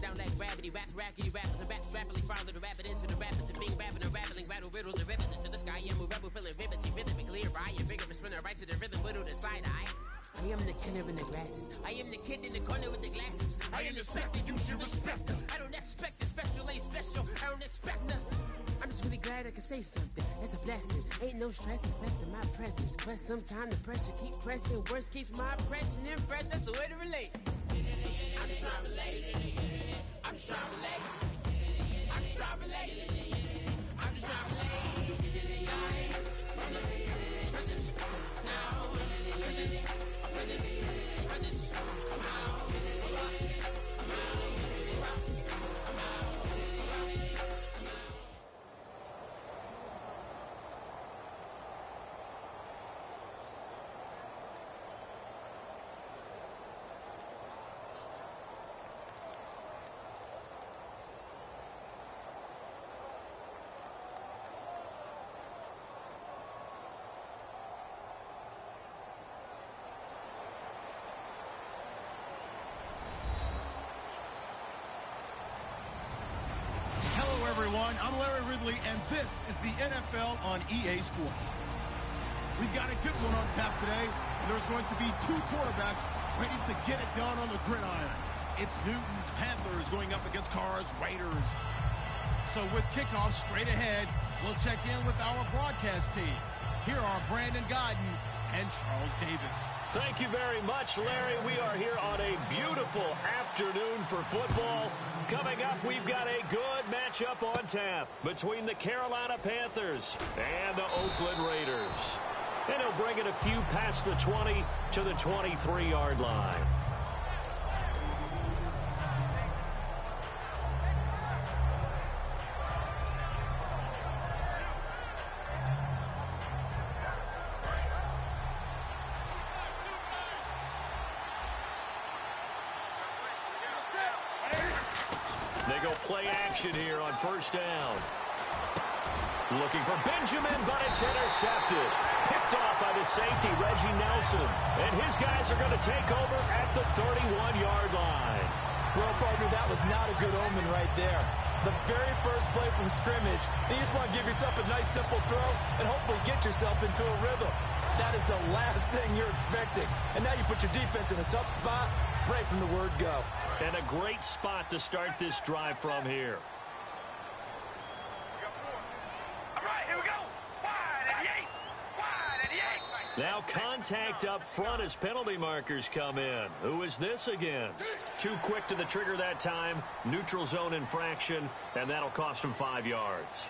down like gravity. Raps, rackety, rappers, and raps rapidly follow the rabbit into the rapids and being rapping and rattling, rattle riddles and rivets into the sky. I'm a rebel feeling riveting, rhythm clear. I am vigorous, spinning right to the rhythm, widow to side eye. I am the killer in the grasses. I am the kid in the corner with the glasses. I am the specter, you should respect them. I don't expect the special, ain't special. I don't expect nothing. I'm just really glad I can say something. That's a blessing. Ain't no stress affecting my presence. But sometime the pressure keep pressing. Worst keeps my impression impressed. That's the way to relate. I'm just trying to relate. I'm just trying to relate. I'm just trying to relate. I'm just trying to relate. From the presence now. Presence, come out. Everyone, I'm Larry Ridley, and this is the NFL on EA Sports. We've got a good one on tap today, and there's going to be two quarterbacks ready to get it done on the gridiron. It's Newton's Panthers going up against Carr's Raiders. So with kickoff straight ahead, we'll check in with our broadcast team. Here are Brandon Godden and Charles Davis. Thank you very much, Larry. We are here on a beautiful afternoon for football. Coming up, we've got a good matchup on tap between the Carolina Panthers and the Oakland Raiders. And he'll bring it a few past the 20 to the 23-yard line. They go play action here on first down. Looking for Benjamin, but it's intercepted. Picked off by the safety, Reggie Nelson. And his guys are going to take over at the 31-yard line. Well, partner, that was not a good omen right there. The very first play from scrimmage, you just want to give yourself a nice, simple throw and hopefully get yourself into a rhythm. That is the last thing you're expecting. And now you put your defense in a tough spot right from the word go. And a great spot to start this drive from here. All right, here we go. Wide 88. Wide 88. Now contact up front as penalty markers come in. Who is this against? Too quick to the trigger that time. Neutral zone infraction, and that'll cost him 5 yards.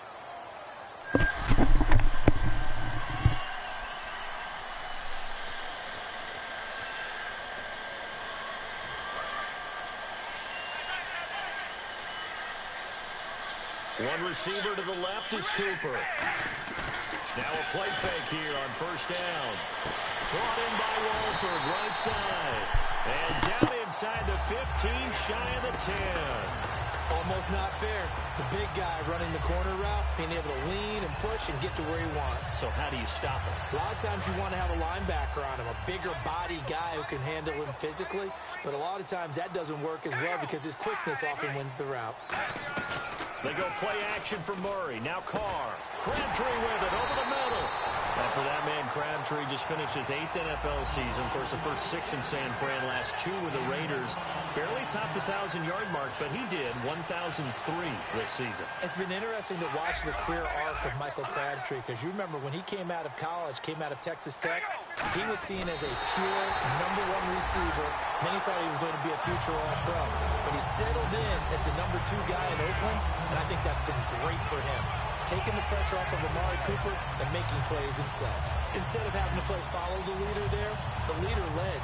One receiver to the left is Cooper. Now a play fake here on first down. Brought in by Walford, right side. And down inside the 15, shy of the 10. Almost not fair. The big guy running the corner route, being able to lean and push and get to where he wants. So how do you stop him? A lot of times you want to have a linebacker on him, a bigger body guy who can handle him physically. But a lot of times that doesn't work as well because his quickness often wins the route. They go play action for Murray. Now Carr. Crabtree with it over the middle. And for that man, Crabtree just finished his 8th NFL season. Of course, the first 6 in San Fran, last 2 with the Raiders. Barely topped the 1,000-yard mark, but he did 1,003 this season. It's been interesting to watch the career arc of Michael Crabtree because you remember when he came out of college, came out of Texas Tech, he was seen as a pure #1 receiver. Many thought he was going to be a future All-Pro. But he settled in as the #2 guy in Oakland, and I think that's been great for him. Taking the pressure off of Amari Cooper and making plays himself. Instead of having to play follow the leader there, the leader led.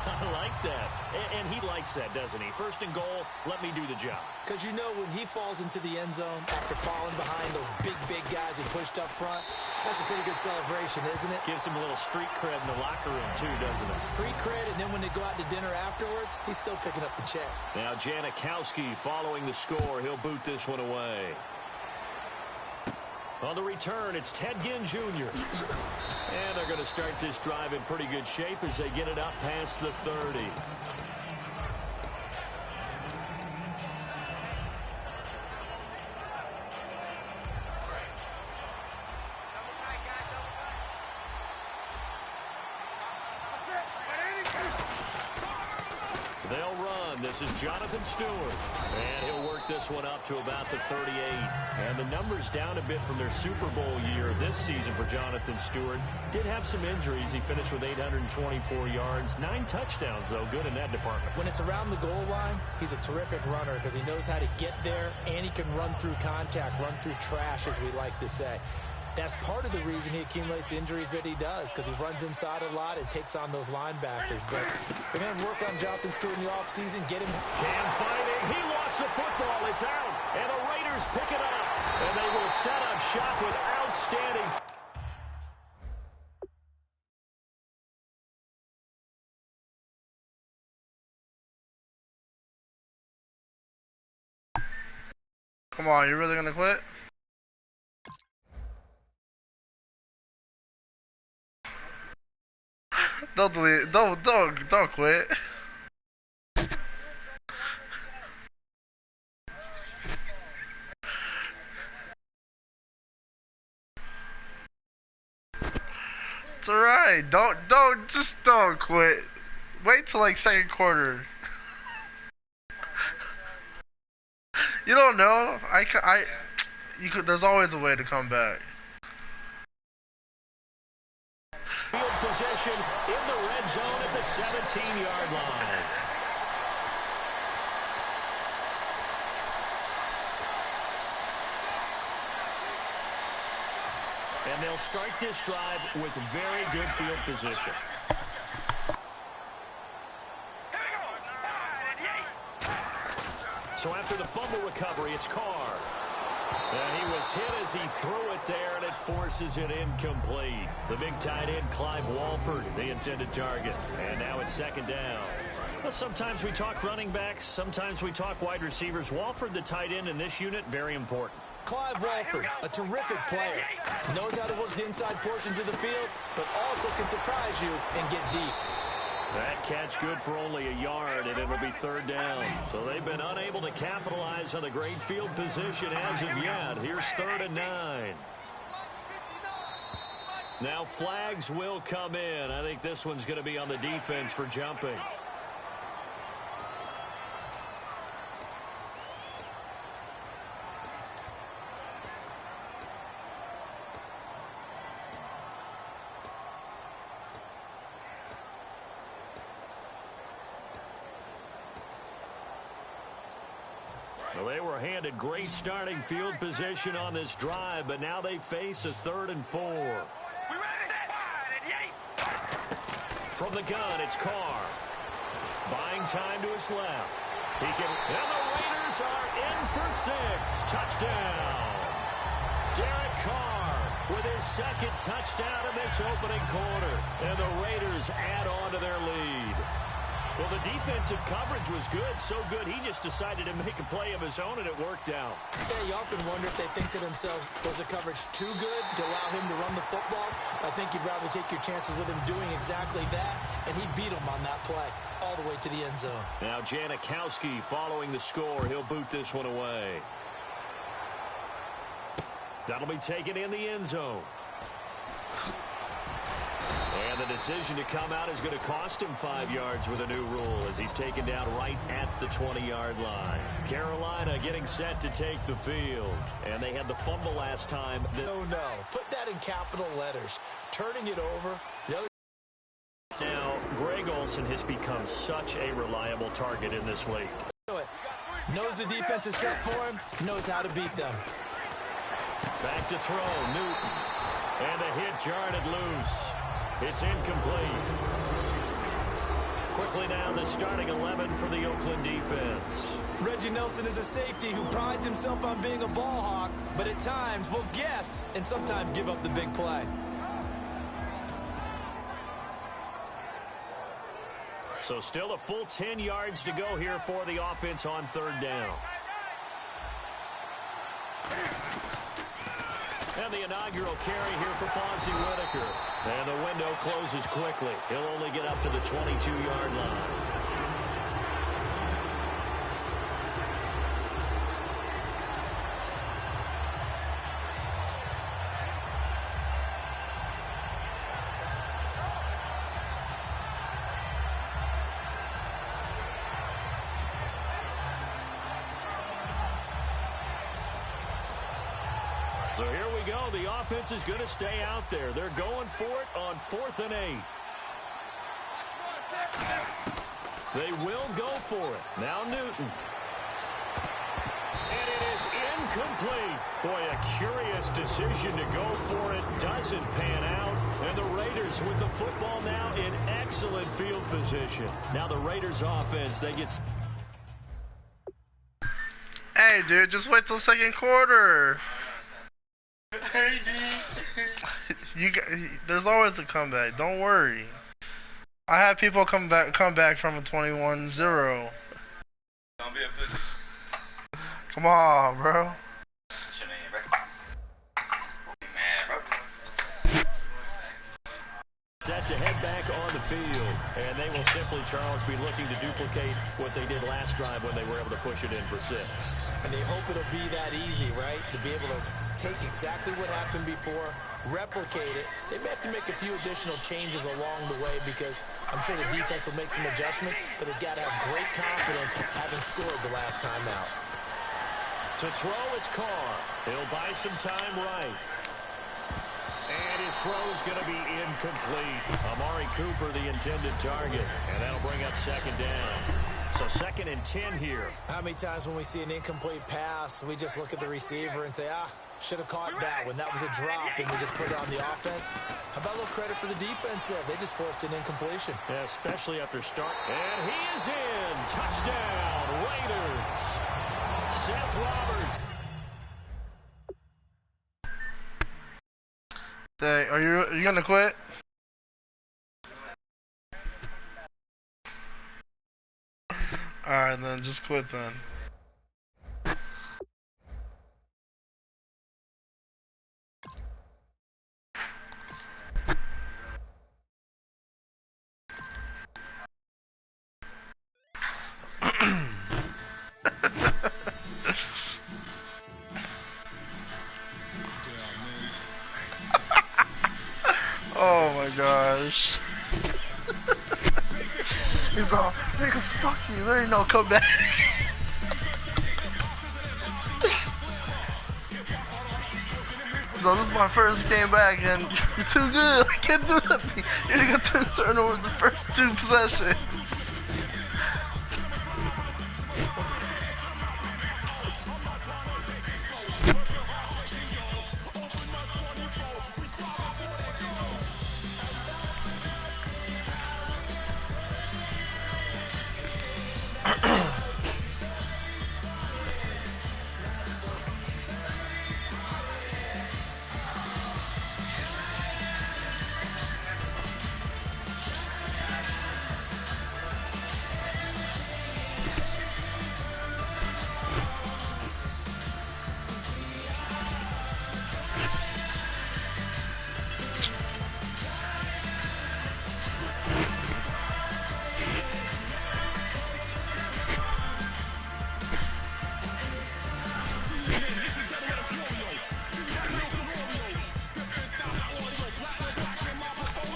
I like that. And he likes that, doesn't he? First and goal, let me do the job. Because you know when he falls into the end zone after falling behind those big guys he pushed up front, that's a pretty good celebration, isn't it? Gives him a little street cred in the locker room, too, doesn't it? Street cred, and then when they go out to dinner afterwards, he's still picking up the check. Now Janikowski following the score. He'll boot this one away. On the return, it's Ted Ginn Jr. And they're going to start this drive in pretty good shape as they get it up past the 30. This is Jonathan Stewart. And he'll work this one up to about the 38. And the numbers down a bit from their Super Bowl year this season for Jonathan Stewart. Did have some injuries. He finished with 824 yards. 9 touchdowns, though. Good in that department. When it's around the goal line, he's a terrific runner because he knows how to get there, and he can run through contact, run through trash, as we like to say. That's part of the reason he accumulates the injuries that he does, because he runs inside a lot and takes on those linebackers. But we're going to work on Jonathan Stewart in the offseason, get him. Can find it. He lost the football. It's out. And the Raiders pick it up. And they will set up shop with outstanding. Come on, you really going to quit? Don't delete. Don't quit. It's alright. Don't quit. Wait till like second quarter. You don't know. You could. There's always a way to come back. Field possession in the red zone at the 17-yard line. And they'll start this drive with very good field position. So after the fumble recovery, it's Carr. And he was hit as he threw it there, and it forces it incomplete. The big tight end, Clive Walford, the intended target. And now it's second down. Well, sometimes we talk running backs. Sometimes we talk wide receivers. Walford, the tight end in this unit, very important. Clive Walford, a terrific player. Knows how to work the inside portions of the field, but also can surprise you and get deep. That catch good for only a yard, and it'll be third down. So they've been unable to capitalize on the great field position as of yet. Here's 3rd and 9. Now flags will come in. I think this one's going to be on the defense for jumping. Well, they were handed great starting field position on this drive, but now they face a 3rd and 4. From the gun, it's Carr. Buying time to his left. He can, and the Raiders are in for 6. Touchdown. Derek Carr with his 2nd touchdown in this opening quarter. And the Raiders add on to their lead. Well, the defensive coverage was good, so good he just decided to make a play of his own, and it worked out. Yeah, you often wonder if they think to themselves, was the coverage too good to allow him to run the football? I think you'd rather take your chances with him doing exactly that, and he beat him on that play all the way to the end zone. Now Janikowski following the score. He'll boot this one away. That'll be taken in the end zone. And the decision to come out is going to cost him 5 yards with a new rule as he's taken down right at the 20-yard line. Carolina getting set to take the field. And they had the fumble last time. No. Put that in capital letters. Turning it over. The other. Now, Greg Olsen has become such a reliable target in this league. Knows the defense is set for him. Knows how to beat them. Back to throw. Newton. And the hit jarred it loose. It's incomplete. Quickly down the starting 11 for the Oakland defense. Reggie Nelson is a safety who prides himself on being a ball hawk, but at times will guess and sometimes give up the big play. So still a full 10 yards to go here for the offense on 3rd down. And the inaugural carry here for Fonzie Whitaker. And the window closes quickly. He'll only get up to the 22-yard line. So here we go. The offense is going to stay out there. They're going for it on 4th and 8. They will go for it. Now Newton. And it is incomplete. Boy, a curious decision to go for it. Doesn't pan out. And the Raiders with the football now in excellent field position. Now the Raiders offense, they get... Hey, dude, just wait till second quarter. There's always a comeback. Don't worry. I have people come back from a 21-0. Don't be a pussy. Come on, bro. What's your name, bro? Man, bro. Set to head back on the field. And they will simply, Charles, be looking to duplicate what they did last drive when they were able to push it in for 6. And they hope it'll be that easy, right? To be able to take exactly what happened before, replicate it. They may have to make a few additional changes along the way because I'm sure the defense will make some adjustments, but they've got to have great confidence having scored the last time out. To throw, it's Carr. He'll buy some time right. And his throw is going to be incomplete. Amari Cooper, the intended target. And that'll bring up 2nd down. So 2nd and 10 here. How many times when we see an incomplete pass, we just look at the receiver and say, should have caught that one. That was a drop, and we just put it on the offense. How about a little credit for the defense there? They just forced an incompletion. Yeah, especially after start. And he is in. Touchdown, Raiders. Seth Roberts. Hey, are you gonna quit? Alright, then just quit then. Oh my gosh. He's all, nigga, fuck you, there ain't no comeback. So this is my first game back and you're too good, I can't do nothing. You're gonna get 2 turnovers the first 2 possessions.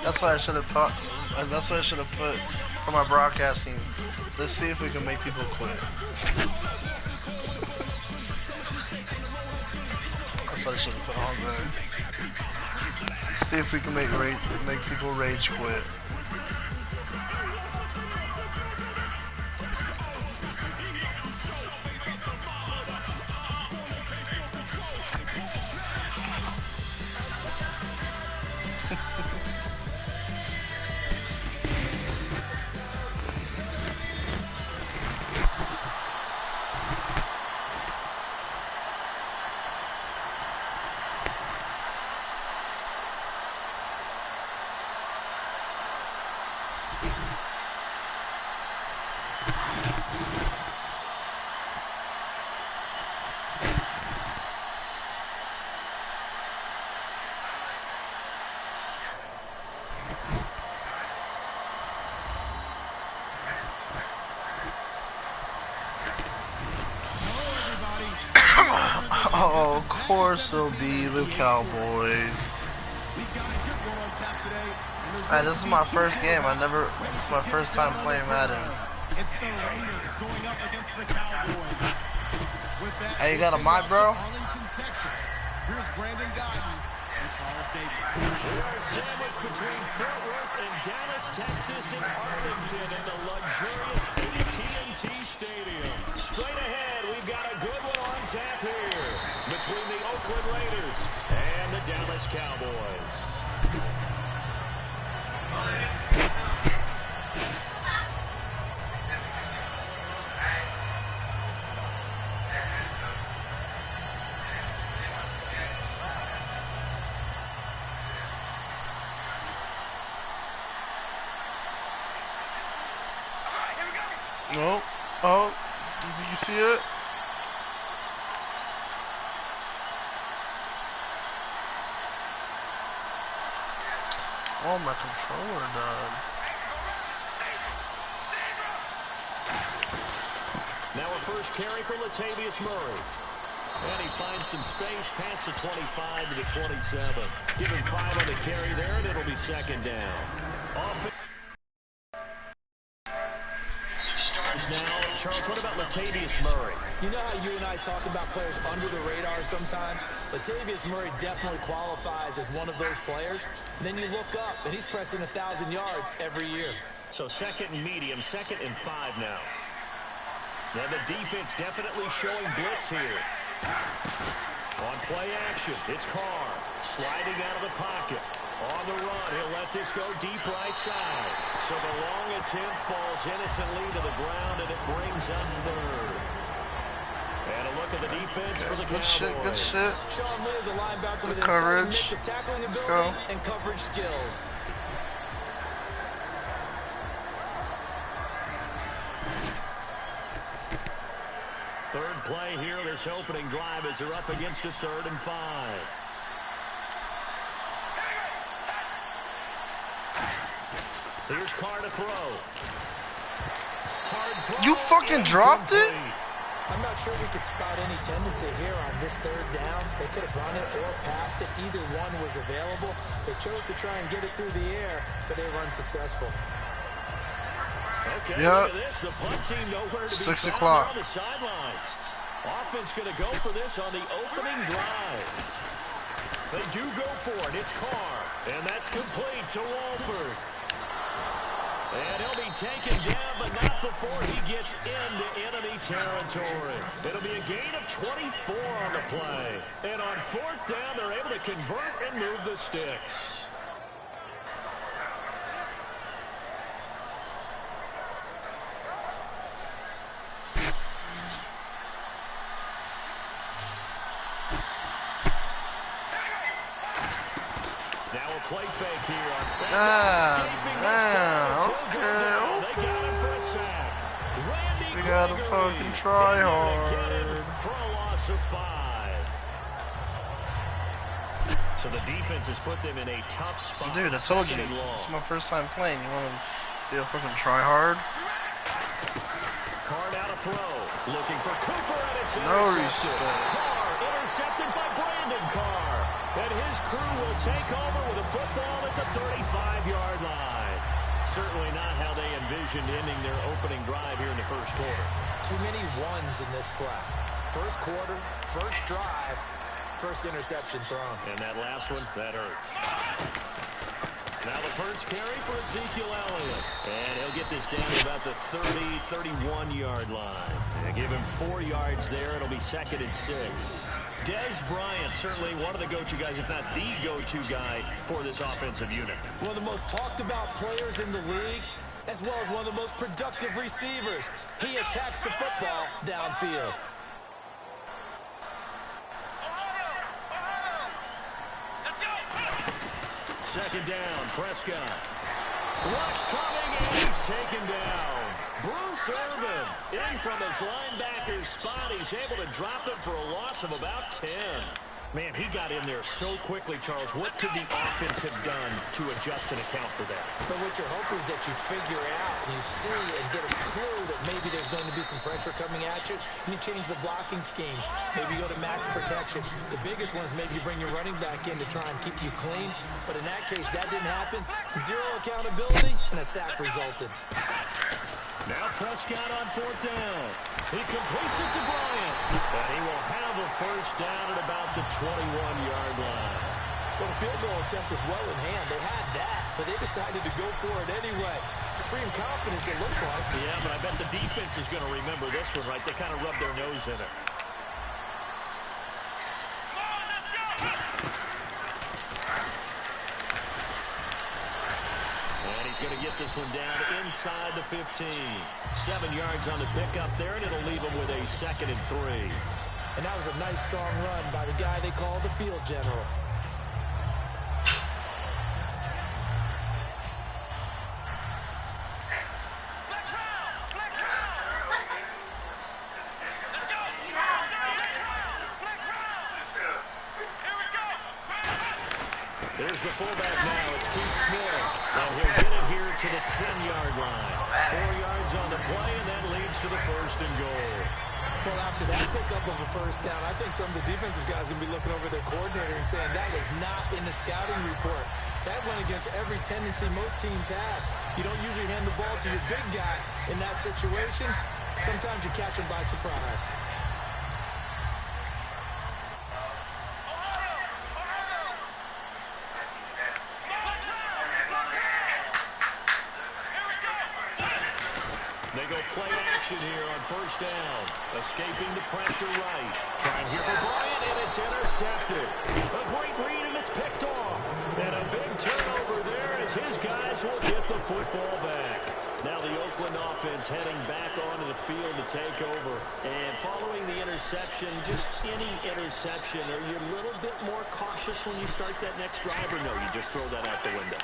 That's what I should have thought. That's what I should have put for my broadcasting. Let's see if we can make people quit. That's what I should have put on there. Let's see if we can make people rage quit. Oh, of course it'll be the Cowboys. Hey, this is my first game. This is my first time playing Madden. It's the Raiders going up against the Cowboys. With that, Hey, you got a mic, bro? Arlington, Texas. Here's Brandon Guyton and Charles Davis. We are sandwiched between Fort Worth and Dallas, Texas, and Arlington in the luxurious AT&T Stadium. Straight ahead, we've got a good one on tap here between the Oakland Raiders and the Dallas Cowboys. No. Oh, did you see it? Oh, my controller died. Now a first carry for Latavius Murray. And he finds some space past the 25 to the 27. Give him 5 on the carry there, and it'll be second down. Now, Charles, what about Latavius Murray? You know how you and I talk about players under the radar sometimes? Latavius Murray definitely qualifies as one of those players. And then you look up, and he's pressing 1,000 yards every year. So second and medium, 2nd and 5 now. And the defense definitely showing blitz here. On play action, it's Carr sliding out of the pocket. On the run, he'll let this go deep right side. So the long attempt falls innocently to the ground, and it brings up third. And a look at the defense for the Cowboys. Good shit. Sean Lee is a linebacker with an coverage. mix of tackling ability and coverage skills. Third play here, this opening drive as they're up against a 3rd and 5. Here's Carr to throw. Hard throw. You fucking dropped it? I'm not sure we could spot any tendency here on this 3rd down. They could have run it or passed it. Either one was available. They chose to try and get it through the air, but they were unsuccessful. Okay, look at this. The punt team nowhere to be 6 found o'clock. on the sidelines. Offense going to go for this on the opening drive. They do go for it. It's Carr, and that's complete to Walford. And he'll be taken down, but not before he gets into enemy territory. It'll be a gain of 24 on the play. And on 4th down, they're able to convert and move the sticks. Now a play fake here on okay. We gotta fucking try hard. For a loss of 5. So the defense has put them in a tough spot. Dude, I told you, it's my first time playing. You want to be a fucking try hard? Carr down a throw, looking for Cooper, and it's no intercepted. respect. Carr intercepted by Brandon Carr. And his crew will take over with a football at the 35-yard line. Certainly not how they envisioned ending their opening drive here in the first quarter. Too many ones in this play. First quarter, first drive, first interception thrown. And that last one, that hurts. Now the first carry for Ezekiel Elliott. And he'll get this down to about the 30, 31-yard line. And give him 4 yards there. It'll be 2nd and 6. Dez Bryant, certainly one of the go-to guys, if not the go-to guy for this offensive unit. One of the most talked about players in the league, as well as one of the most productive receivers. He attacks the football downfield. Second down, Prescott. Rush coming, and he's taken down. Bruce Irvin in from his linebacker's spot. He's able to drop it for a loss of about 10. Man, he got in there so quickly, Charles. What could the offense have done to adjust and account for that? But what you're hoping is that you figure out and you see and get a clue that maybe there's going to be some pressure coming at you, and you change the blocking schemes. Maybe you go to max protection. The biggest one is maybe you bring your running back in to try and keep you clean. But in that case, that didn't happen. 0 accountability, and a sack resulted. Now Prescott on 4th down. He completes it to Bryant. And he will have a first down at about the 21-yard line. Well, the field goal attempt was well in hand. They had that, but they decided to go for it anyway. Extreme confidence, it looks like. Yeah, but I bet the defense is going to remember this one, right? They kind of rubbed their nose in it. And he's going to get this one down inside the 15. 7 yards on the pickup there, and it'll leave him with a 2nd and 3. And that was a nice, strong run by the guy they call the field general. There's the fullback now. It's Keith Smith. And he'll get it here to the 10-yard line. 4 yards on the play, and that leads to the 1st and goal. Well, after that pickup of a first down, I think some of the defensive guys are going to be looking over their coordinator and saying that was not in the scouting report. That went against every tendency most teams have. You don't usually hand the ball to your big guy in that situation. Sometimes you catch him by surprise. They go play action here on first down. Escaping the pressure right. Trying here for Bryant, and it's intercepted. A great read, and it's picked off. And a big turnover there as his guys will get the football back. Now the Oakland offense heading back onto the field to take over. And following the interception, just any interception, are you a little bit more cautious when you start that next drive, or no, you just throw that out the window?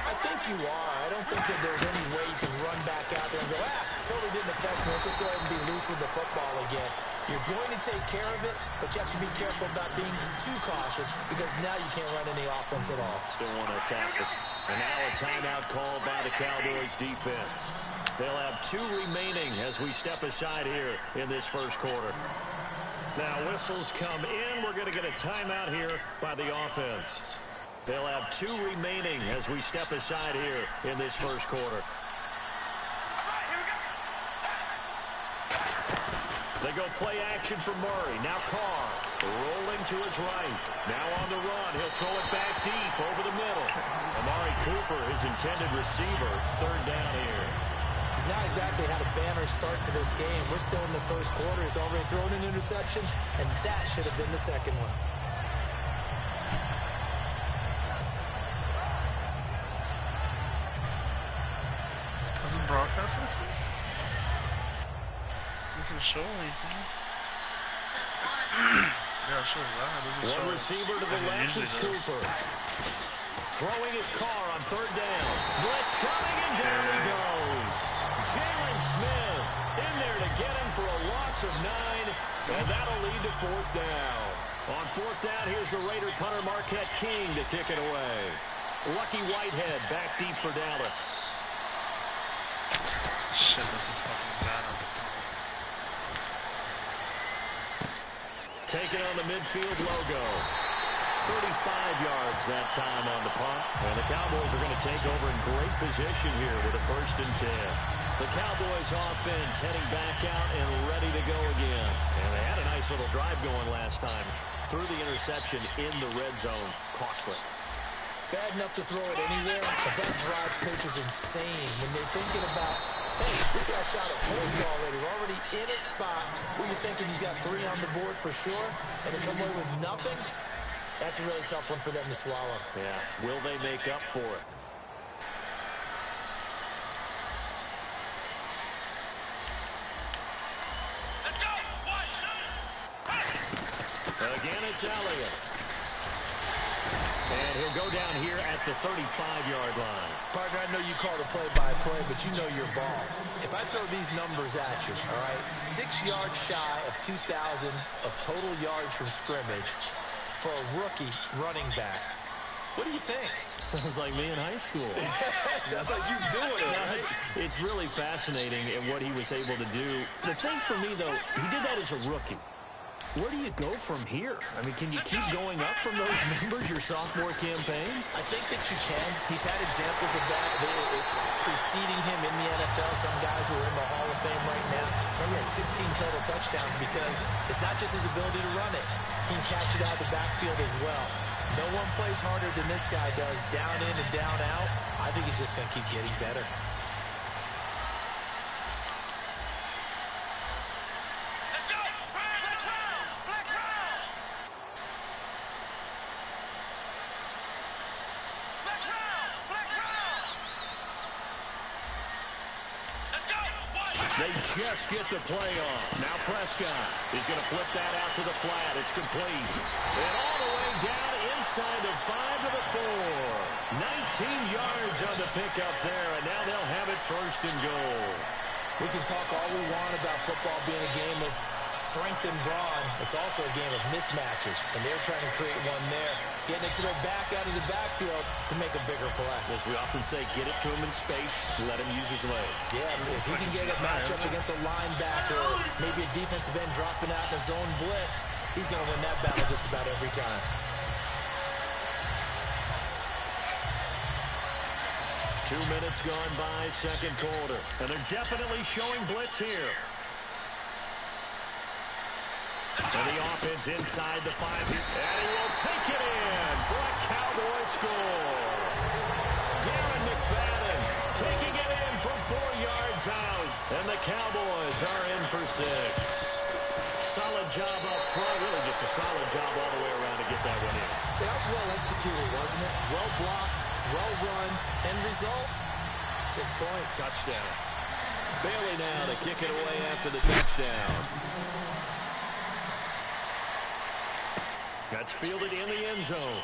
I think you are. I don't think that there's any way you can run back out there and go, totally didn't affect me. Let's just go ahead and be loose with the football again. You're going to take care of it, but you have to be careful about being too cautious because now you can't run any offense at all. Still want to attack us. And now a timeout called by the Cowboys defense. They'll have 2 remaining as we step aside here in this first quarter. Now whistles come in. We're going to get a timeout here by the offense. They'll have 2 remaining as we step aside here in this first quarter. They go play action for Murray. Now Carr rolling to his right. Now on the run. He'll throw it back deep over the middle. Amari Cooper, his intended receiver, 3rd down here. He's not exactly had a banner start to this game. We're still in the first quarter. He's already thrown an interception, and that should have been the second one. Doesn't broadcast this thing? Doesn't show anything. Yeah, it shows that. It doesn't show. One receiver to the left is Cooper. Throwing his car on 3rd down. Blitz coming, and down he goes. Jalen Smith in there to get him for a loss of 9, and that'll lead to 4th down. On 4th down, here's the Raider punter Marquette King to kick it away. Lucky Whitehead back deep for Dallas. Shit, that's a fucking banner. Taking on the midfield logo. 35 yards that time on the punt. And the Cowboys are going to take over in great position here with a 1st and 10. The Cowboys offense heading back out and ready to go again. And they had a nice little drive going last time. Threw the interception in the red zone. Costly. Bad enough to throw it anywhere, but that drives coaches insane when they're thinking about, hey, we got a shot at points already. We're already in a spot where you're thinking you got 3 on the board for sure, and to come away with nothing, that's a really tough one for them to swallow. Yeah, will they make up for it? Let's go! 1, 2. Again, it's Elliott. And he'll go down here at the 35-yard line. Partner, I know you call the play-by-play, but you know your ball. If I throw these numbers at you, all right, 6 yards shy of 2,000 of total yards from scrimmage for a rookie running back. What do you think? Sounds like me in high school. Sounds like you doing it, right? It's really fascinating in what he was able to do. The thing for me, though, he did that as a rookie. Where do you go from here? I mean, can you keep going up from those numbers your sophomore campaign? I think that you can. He's had examples of that preceding him in the NFL. Some guys who are in the Hall of Fame right now. Remember, he had 16 total touchdowns because it's not just his ability to run it. He can catch it out of the backfield as well. No one plays harder than this guy does, down in and down out. I think he's just going to keep getting better. They just get the play off. Now Prescott is going to flip that out to the flat. It's complete. And all the way down inside the 5 to the 4. 19 yards on the pickup there, and now they'll have it first and goal. We can talk all we want about football being a game of strength and brawn. It's also a game of mismatches, and they're trying to create one there, getting it to their back out of the backfield to make a bigger play. As we often say, get it to him in space, let him use his leg. Yeah, if he can get a matchup against a linebacker or maybe a defensive end dropping out in a zone blitz, he's going to win that battle just about every time. Two minutes gone by, second quarter. And they're definitely showing blitz here. And the offense inside the 5. And he will take it in for a Cowboy score. Darren McFadden taking it in from 4 yards out. And the Cowboys are in for 6. Solid job up front. Really just a solid job all the way around to get that one in. That was well executed, wasn't it? Well blocked, well run. End result, 6 points. Touchdown. Bailey now to kick it away after the touchdown. That's fielded in the end zone.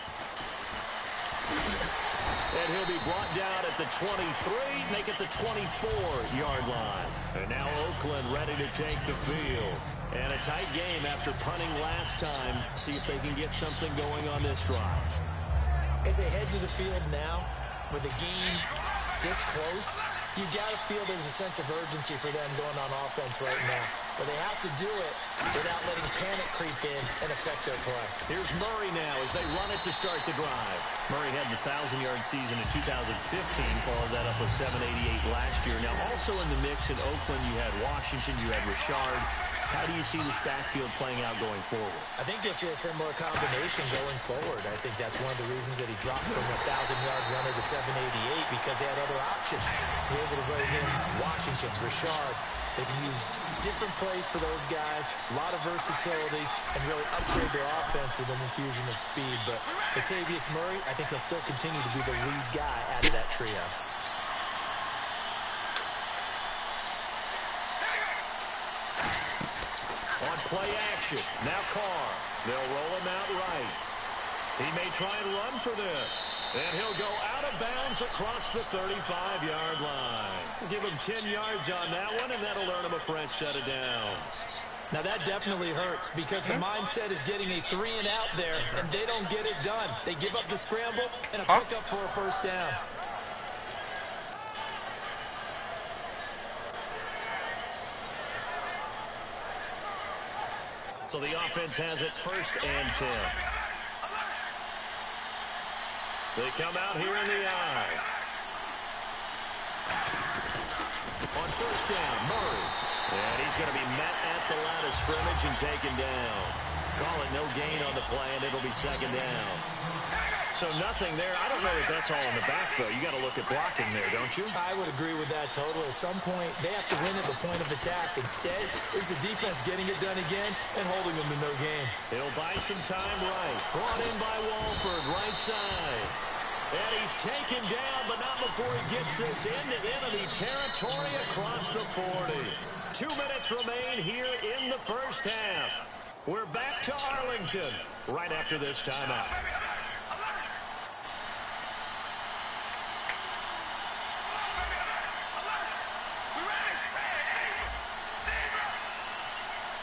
And he'll be brought down at the 23, make it the 24-yard line. And now Oakland ready to take the field. And a tight game after punting last time. See if they can get something going on this drive. As they head to the field now, with the game this close, you've got to feel there's a sense of urgency for them going on offense right now. But they have to do it without letting panic creep in and affect their play. Here's Murray now as they run it to start the drive. Murray had the 1,000-yard season in 2015, followed that up with 788 last year. Now also in the mix in Oakland, you had Washington, you had Richard. How do you see this backfield playing out going forward? I think you'll see a similar combination going forward. I think that's one of the reasons that he dropped from a 1,000-yard runner to 788 because they had other options. They were able to bring in Washington, Richard. They can use different plays for those guys, a lot of versatility, and really upgrade their offense with an infusion of speed. But Latavius Murray, I think he'll still continue to be the lead guy out of that trio. On play action, now Carr. They'll roll him out right. He may try and run for this. And he'll go out of bounds across the 35-yard line. Give him 10 yards on that one, and that'll earn him a fresh set of downs. Now that definitely hurts because the mindset is getting a 3-and-out there, and they don't get it done. They give up the scramble and a pickup for a first down. So the offense has it first and 10. They come out here in the eye. On first down, Murray. And he's going to be met at the line of scrimmage and taken down. Call it no gain on the play, and it'll be second down. So nothing there. I don't know that that's all in the back, though. You got to look at blocking there, don't you? I would agree with that totally. At some point, they have to win at the point of attack. Instead, it's the defense getting it done again and holding them to no gain. He'll buy some time right. Brought in by Walford, right side. And he's taken down, but not before he gets this into enemy territory across the 40. 2 minutes remain here in the first half. We're back to Arlington right after this timeout.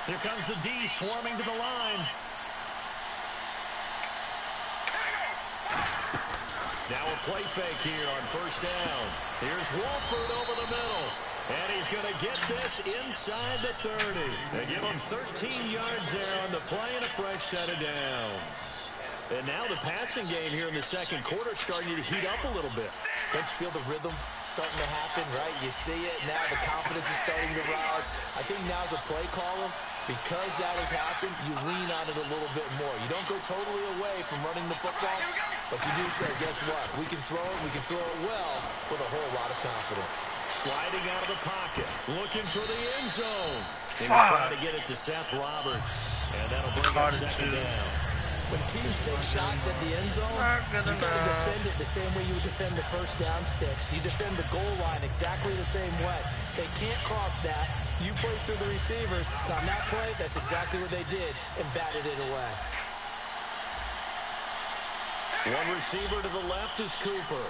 Here comes the D swarming to the line. Now a play fake here on first down. Here's Walford over the middle. And he's going to get this inside the 30. They give him 13 yards there on the play and a fresh set of downs. And now the passing game here in the second quarter starting to heat up a little bit. Don't you feel the rhythm starting to happen, right? You see it now. The confidence is starting to rise. I think now as a play caller, because that has happened, you lean on it a little bit more. You don't go totally away from running the football, but you do say, guess what? We can throw it. We can throw it well with a whole lot of confidence. Sliding out of the pocket, looking for the end zone. He was trying to get it to Seth Roberts, and that'll bring up second down. When teams take shots at the end zone, you've got to defend it the same way you would defend the first down sticks. You defend the goal line exactly the same way. They can't cross that. You play through the receivers. On that play, that's exactly what they did and batted it away. One receiver to the left is Cooper.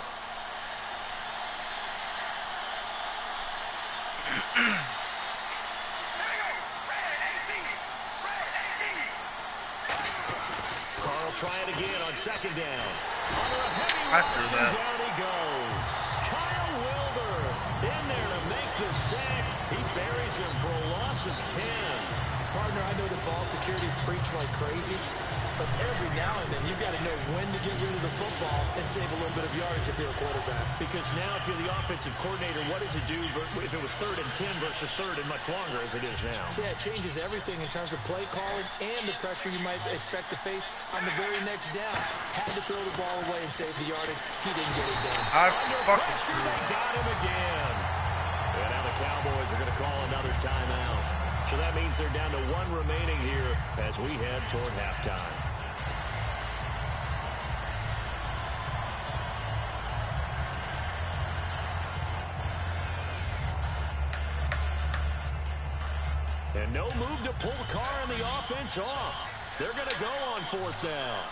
Try it again on second down. Under a heavy rush, and down he goes. Kyle Wilder in there to make the sack. He buries him for a loss of 10. Partner, I know that ball security's preached like crazy, but every now and then you've got to know when to get rid of the football and save a little bit of yardage if you're a quarterback. Because now if you're the offensive coordinator, what does it do if it was 3rd and 10 versus 3rd and much longer as it is now? Yeah, it changes everything in terms of play calling and the pressure you might expect to face on the very next down. Had to throw the ball away and save the yardage. He didn't get it done. Under pressure, they got him again. And now the Cowboys are going to call another timeout. So that means they're down to 1 remaining here as we head toward halftime. And no move to pull Carr and the offense off. They're going to go on 4th down.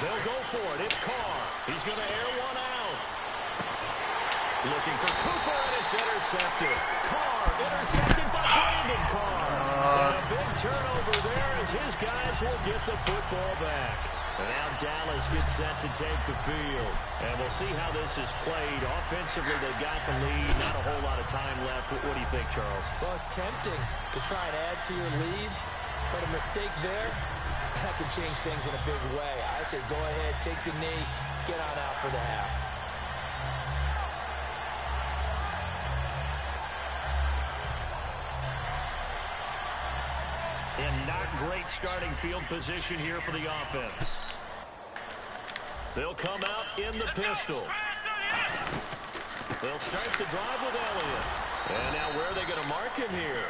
They'll go for it. It's Carr. He's going to air one out. Looking for Cooper, and it's intercepted. Carr intercepted by Brandon Carr. And a big turnover there as his guys will get the football back. And now Dallas gets set to take the field. And we'll see how this is played. Offensively, they've got the lead. Not a whole lot of time left. What do you think, Charles? Well, it's tempting to try and add to your lead, but a mistake there, that could change things in a big way. I say go ahead, take the knee, get on out for the half. And not great starting field position here for the offense. They'll come out in the pistol. They'll start the drive with Elliott. And now where are they going to mark him here?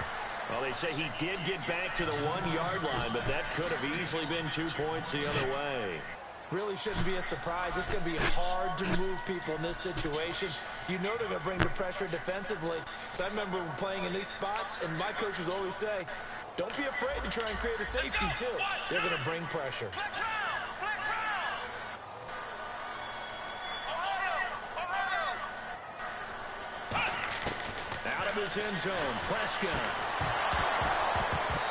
Well, they say he did get back to the 1-yard line, but that could have easily been 2 points the other way. Really shouldn't be a surprise. It's going to be hard to move people in this situation. You know they're going to bring the pressure defensively. So I remember playing in these spots, and my coaches always say, don't be afraid to try and create a safety, too. They're going to bring pressure. Out of his end zone, Prescott.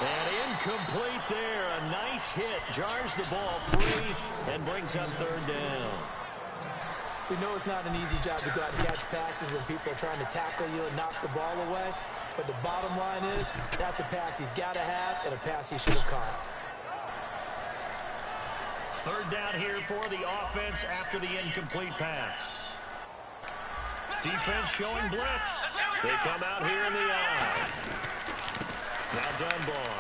And incomplete there. A nice hit. Jars the ball free and brings up 3rd down. We know it's not an easy job to go out and catch passes when people are trying to tackle you and knock the ball away. But the bottom line is, that's a pass he's got to have and a pass he should have caught. 3rd down here for the offense after the incomplete pass. Defense showing blitz. They come out here in the eye. Now Dunbar.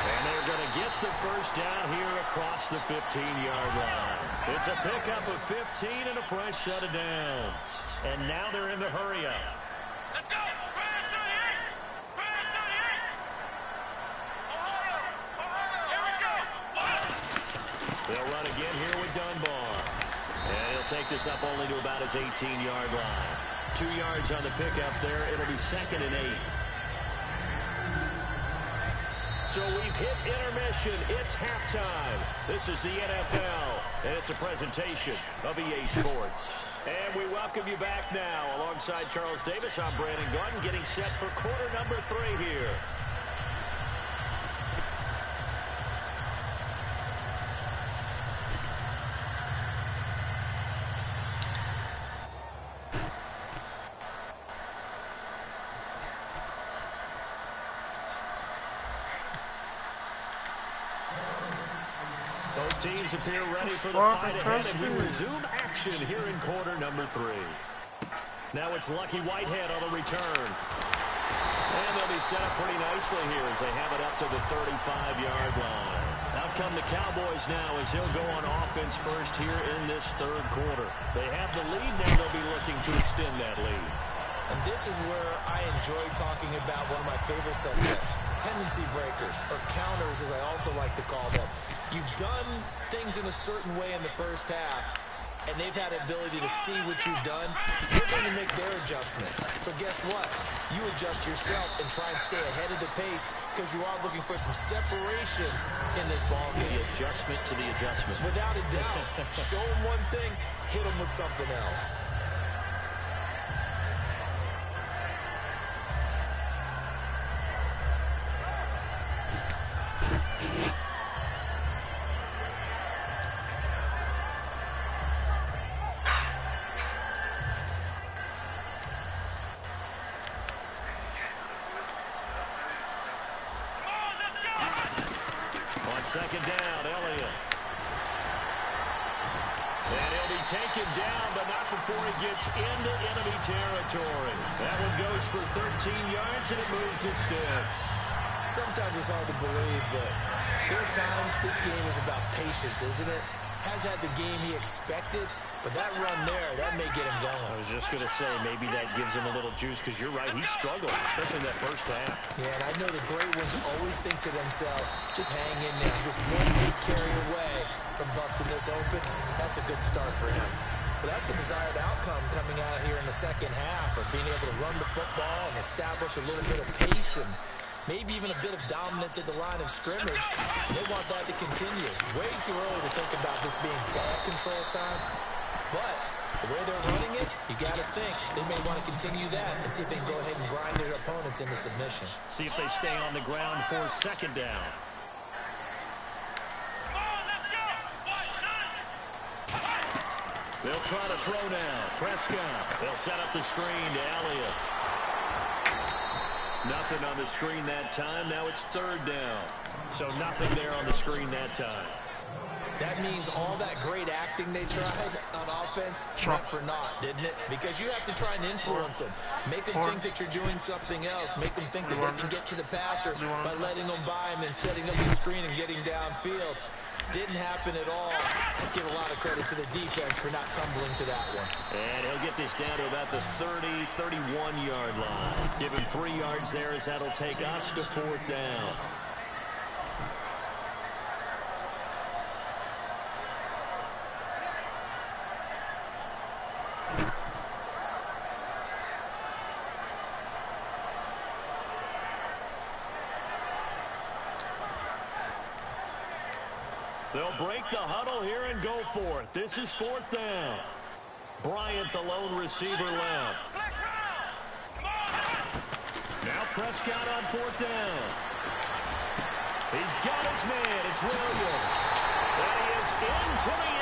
And they're going to get the 1st down here across the 15-yard line. It's a pickup of 15 and a fresh set of downs. And now they're in the hurry up. Let's go! They'll run again here with Dunbar. And he'll take this up only to about his 18-yard line. 2 yards on the pickup there. It'll be 2nd and 8. So we've hit intermission. It's halftime. This is the NFL, and it's a presentation of EA Sports. And we welcome you back now. Alongside Charles Davis, I'm Brandon Gordon, getting set for quarter number 3 here. Both teams appear ready for the fight ahead, and we resume action here in quarter number 3. Now it's Lucky Whitehead on the return. And they'll be set up pretty nicely here as they have it up to the 35-yard line. Out come the Cowboys now as he'll go on offense first here in this third quarter. They have the lead now. They'll be looking to extend that lead. And this is where I enjoy talking about one of my favorite subjects, tendency breakers, or counters as I also like to call them. You've done things in a certain way in the first half, and they've had the ability to see what you've done. They're going to make their adjustments. So guess what? You adjust yourself and try and stay ahead of the pace because you are looking for some separation in this ball game. The adjustment to the adjustment. Without a doubt. Show them one thing, hit them with something else. Second down, Elliott. And he'll be taken down, but not before he gets into enemy territory. That one goes for 13 yards, and it moves his sticks. Sometimes it's hard to believe, but there are times this game is about patience, isn't it? Has had the game he expected, but that run there, that may get him going. I was just going to say, maybe that gives him a little juice, because you're right, he struggled, especially in that first half. Yeah, and I know the great ones always think to themselves, just hang in there. Just one big carry away from busting this open. That's a good start for him. But that's the desired outcome coming out here in the second half, of being able to run the football and establish a little bit of pace and maybe even a bit of dominance at the line of scrimmage. They want that to continue. Way too early to think about this being ball control time. But the way they're running it, you got to think they may want to continue that and see if they can go ahead and grind their opponents into submission. See if they stay on the ground for second down. They'll try to throw now. Prescott. They'll set up the screen to Elliott. Nothing on the screen that time. Now it's third down. So nothing there on the screen that time. That means all that great acting they tried on offense went for naught, didn't it? Because you have to try and influence them. Make them think that you're doing something else. Make them think that they can get to the passer by letting them by him and setting up the screen and getting downfield. Didn't happen at all. I give a lot of credit to the defense for not tumbling to that one. And he'll get this down to about the 30, 31-yard line. Give him 3 yards there as that'll take us to fourth down. They'll break the huddle here and go for it. This is fourth down. Bryant, the lone receiver, left. Now Prescott on fourth down. He's got his man. It's Williams. And he is into the